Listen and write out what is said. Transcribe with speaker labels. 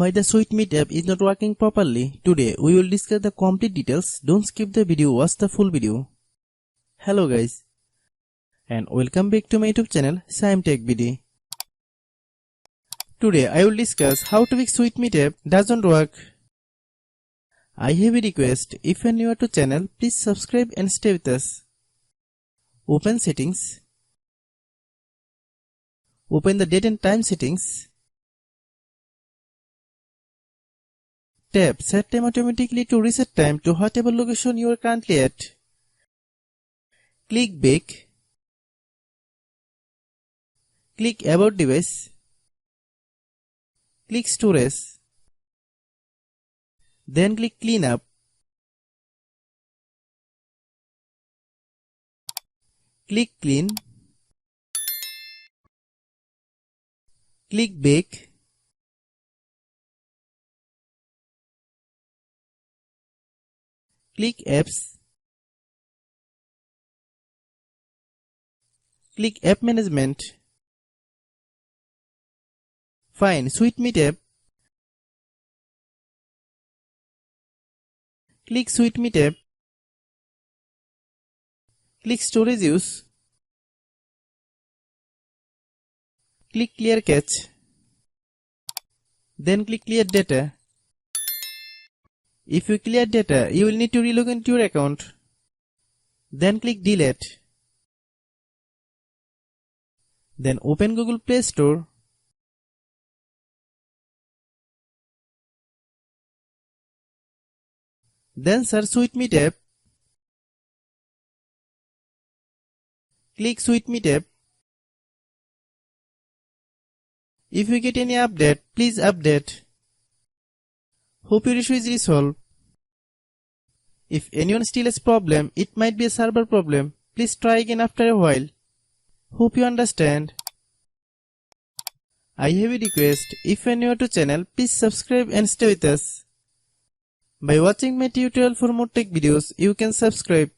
Speaker 1: Why the SweetMeet app is not working properly? Today we will discuss the complete details. Don't skip the video, watch the full video. Hello guys, and welcome back to my YouTube channel Shaem Tech BD. Today I will discuss how to fix SweetMeet app doesn't work. I have a request. If you are new to channel, please subscribe and stay with us. Open settings. Open the date and time settings. Tap set time automatically to reset time to whatever location you are currently at. Click back. Click about device. Click storage. Then click clean up. Click clean. Click back. Click apps. Click app management. Find SweetMeet app. Click SweetMeet app. Click storage use. Click clear cache. Then click clear data. If you clear data, you will need to relog into your account. Then click delete. Then open Google Play Store. Then search SweetMeet app. Click SweetMeet app. If you get any update, please update. Hope your issue is resolved. If anyone still has problem, it might be a server problem. Please try again after a while. Hope you understand. I have a request. If you are new to channel, please subscribe and stay with us. By watching my tutorial for more tech videos, you can subscribe.